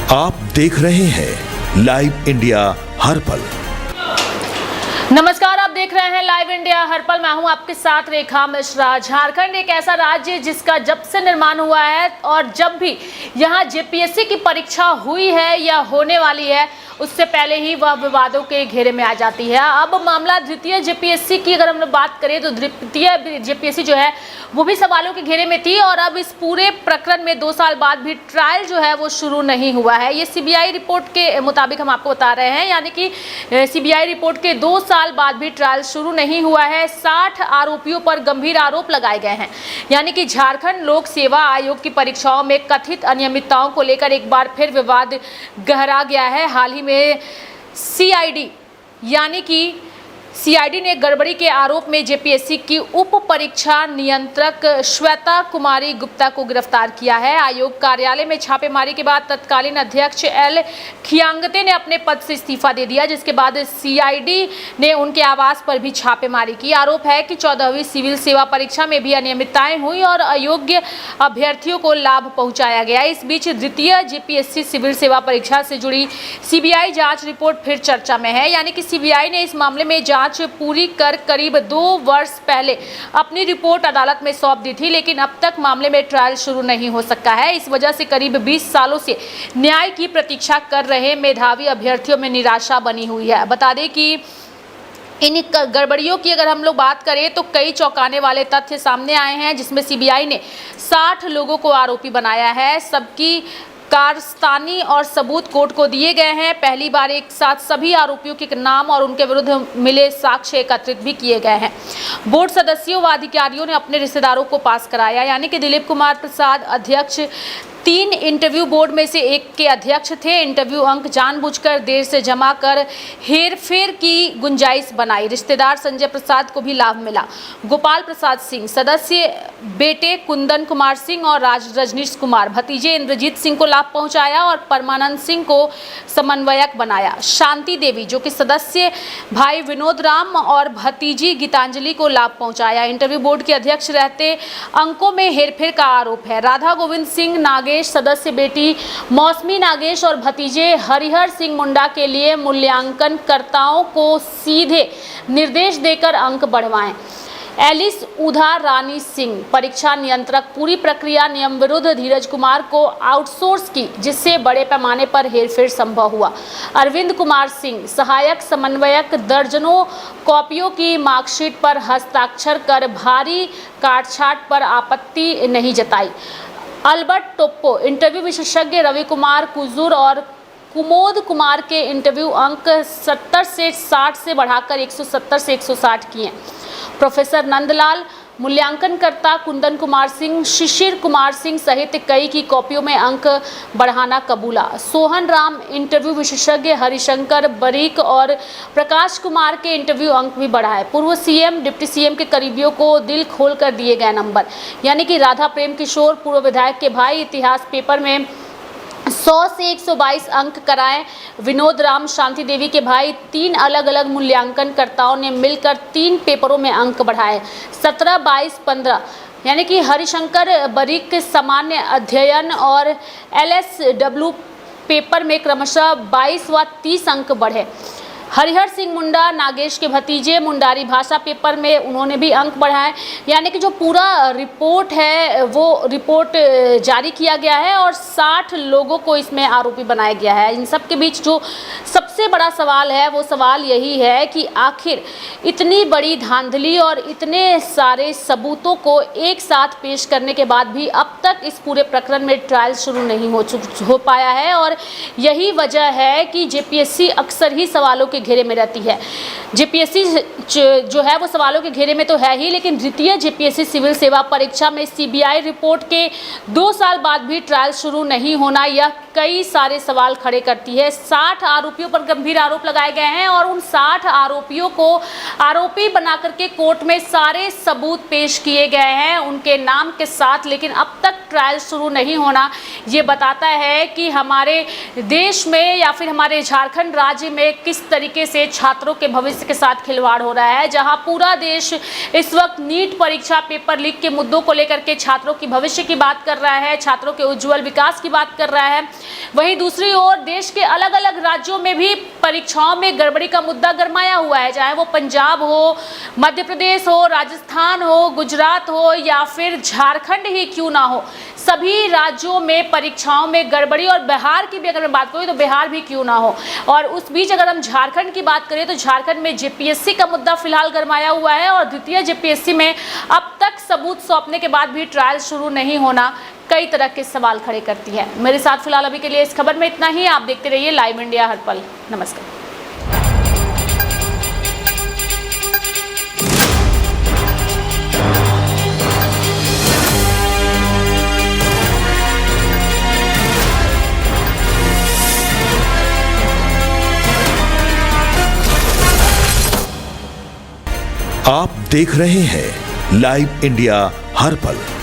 आप देख रहे हैं लाइव इंडिया हर पल। नमस्कार, आप देख रहे हैं लाइव इंडिया हर पल। मैं हूं आपके साथ रेखा मिश्रा। झारखंड एक ऐसा राज्य है जिसका जब से निर्माण हुआ है और जब भी यहां जेपीएससी की परीक्षा हुई है या होने वाली है, उससे पहले ही वह विवादों के घेरे में आ जाती है। अब मामला द्वितीय जेपीएससी की अगर हम लोग बात करें तो द्वितीय जेपीएससी जो है वो भी सवालों के घेरे में थी और अब इस पूरे प्रकरण में 2 साल बाद भी ट्रायल जो है वो शुरू नहीं हुआ है। ये सीबीआई रिपोर्ट के मुताबिक हम आपको बता रहे हैं, यानी कि सीबीआई रिपोर्ट के 2 साल बाद भी ट्रायल शुरू नहीं हुआ है। 60 आरोपियों पर गंभीर आरोप लगाए गए हैं, यानी कि झारखंड लोक सेवा आयोग की परीक्षाओं में कथित अनियमितताओं को लेकर एक बार फिर विवाद गहरा गया है। हाल ही में सीआईडी यानी कि सीआईडी ने गड़बड़ी के आरोप में जेपीएससी की उप परीक्षा नियंत्रक श्वेता कुमारी गुप्ता को गिरफ्तार किया है। आयोग कार्यालय में छापेमारी के बाद तत्कालीन अध्यक्ष एल खियांगते ने अपने पद से इस्तीफा दे दिया, जिसके बाद सीआईडी ने उनके आवास पर भी छापेमारी की। आरोप है कि 14वीं सिविल सेवा परीक्षा में भी अनियमितताएं हुई और अयोग्य अभ्यर्थियों को लाभ पहुंचाया गया। इस बीच द्वितीय जेपीएससी सिविल सेवा परीक्षा से जुड़ी सीबीआई जांच रिपोर्ट फिर चर्चा में है, यानी कि सीबीआई ने इस मामले में जांच पूरी कर करीब 2 वर्ष पहले अपनी रिपोर्ट अदालत में सौंप दी थी, लेकिन अब तक मामले में ट्रायल शुरू नहीं हो सका है। इस वजह से करीब 20 सालों से न्याय की प्रतीक्षा कर रहे मेधावी अभ्यर्थियों में निराशा बनी हुई है। बता दें कि इन गड़बड़ियों की अगर हम लोग बात करें तो कई चौंकाने वाले तथ्य सामने आए हैं, जिसमें सीबीआई ने 60 लोगों को आरोपी बनाया है। सबकी कारस्तानी और सबूत कोर्ट को दिए गए हैं। पहली बार एक साथ सभी आरोपियों के नाम और उनके विरुद्ध मिले साक्ष्य एकत्रित भी किए गए हैं। बोर्ड सदस्यों व अधिकारियों ने अपने रिश्तेदारों को पास कराया, यानी कि दिलीप कुमार प्रसाद अध्यक्ष 3 इंटरव्यू बोर्ड में से एक के अध्यक्ष थे। इंटरव्यू अंक जानबूझकर देर से जमा कर हेरफेर की गुंजाइश बनाई। रिश्तेदार संजय प्रसाद को भी लाभ मिला। गोपाल प्रसाद सिंह सदस्य बेटे कुंदन कुमार सिंह और रजनीश कुमार भतीजे इंद्रजीत सिंह को लाभ पहुंचाया और परमानंद सिंह को समन्वयक बनाया। शांति देवी जो कि सदस्य भाई विनोद राम और भतीजी गीतांजलि को लाभ पहुंचाया। इंटरव्यू बोर्ड के अध्यक्ष रहते अंकों में हेरफेर का आरोप है। राधा गोविंद सिंह नागेश सदस्य बेटी मौसमी नागेश और भतीजे हरिहर सिंह मुंडा के लिए मूल्यांकनकर्ताओं को सीधे निर्देश देकर अंक बढ़वाएं। एलिस उधा रानी सिंह परीक्षा नियंत्रक पूरी प्रक्रिया नियम विरुद्ध धीरज कुमार को आउटसोर्स की, जिससे बड़े पैमाने पर हेरफेर संभव हुआ। अरविंद कुमार सिंह सहायक समन्वयक दर्जनों कॉपियों की मार्कशीट पर हस्ताक्षर कर भारी काटछाट पर आपत्ति नहीं जताई। अल्बर्ट टोप्पो इंटरव्यू विशेषज्ञ रवि कुमार कुजूर और कुमोद कुमार के इंटरव्यू अंक 70 से 60 से बढ़ाकर 170 से 160 किए। प्रोफेसर नंदलाल मूल्यांकनकर्ता कुंदन कुमार सिंह, शिशिर कुमार सिंह सहित कई की कॉपियों में अंक बढ़ाना कबूला। सोहन राम इंटरव्यू विशेषज्ञ, हरिशंकर बरीक और प्रकाश कुमार के इंटरव्यू अंक भी बढ़ाए। पूर्व सीएम डिप्टी सीएम के करीबियों को दिल खोल कर दिए गए नंबर, यानी कि राधा प्रेम किशोर पूर्व विधायक के भाई इतिहास पेपर में 100 से 122 अंक कराएं। विनोद राम शांति देवी के भाई 3 अलग अलग मूल्यांकनकर्ताओं ने मिलकर 3 पेपरों में अंक बढ़ाए। 17, 22, 15 यानी कि हरिशंकर बरीक सामान्य अध्ययन और एलएसडब्ल्यू पेपर में क्रमशः 22 व 30 अंक बढ़े। हरिहर सिंह मुंडा नागेश के भतीजे मुंडारी भाषा पेपर में उन्होंने भी अंक बढ़ाए, यानी कि जो पूरा रिपोर्ट है वो रिपोर्ट जारी किया गया है और 60 लोगों को इसमें आरोपी बनाया गया है। इन सब के बीच जो सबसे बड़ा सवाल है वो सवाल यही है कि आखिर इतनी बड़ी धांधली और इतने सारे सबूतों को एक साथ पेश करने के बाद भी अब तक इस पूरे प्रकरण में ट्रायल शुरू नहीं हो पाया है और यही वजह है कि जेपीएससी अक्सर ही सवालों के घेरे में रहती है। जेपीएससी जो है वो सवालों के घेरे में तो है ही, लेकिन द्वितीय जेपीएससी सिविल सेवा परीक्षा में सीबीआई रिपोर्ट के 2 साल बाद भी ट्रायल शुरू नहीं होना यह कई सारे सवाल खड़े करती है। 60 आरोपियों पर गंभीर आरोप लगाए गए हैं और उन 60 आरोपियों को आरोपी बना करके कोर्ट में सारे सबूत पेश किए गए हैं उनके नाम के साथ, लेकिन अब तक ट्रायल शुरू नहीं होना ये बताता है कि हमारे देश में या फिर हमारे झारखंड राज्य में किस तरीके से छात्रों के भविष्य के साथ खिलवाड़ हो रहा है। जहां पूरा देश इस वक्त नीट परीक्षा पेपर लीक के मुद्दों को लेकर के छात्रों की भविष्य की बात कर रहा है, छात्रों के उज्जवल विकास की बात कर रहा है, वहीं दूसरी ओर देश के अलग अलग राज्यों में भी परीक्षाओं में गड़बड़ी का मुद्दा गरमाया हुआ है, चाहे वो पंजाब हो, मध्य प्रदेश हो, राजस्थान हो, गुजरात हो या फिर झारखंड ही क्यों ना हो, सभी राज्यों में परीक्षाओं में गड़बड़ी। और बिहार की भी अगर मैं बात करूँ तो बिहार भी क्यों ना हो। और उस बीच अगर हम झारखंड की बात करें तो झारखंड में जेपीएससी का मुद्दा फिलहाल गरमाया हुआ है और द्वितीय जेपीएससी में अब तक सबूत सौंपने के बाद भी ट्रायल शुरू नहीं होना कई तरह के सवाल खड़े करती है। मेरे साथ फिलहाल अभी के लिए इस खबर में इतना ही। आप देखते रहिए लाइव इंडिया हर पल। नमस्कार। आप देख रहे हैं लाइव इंडिया हर पल।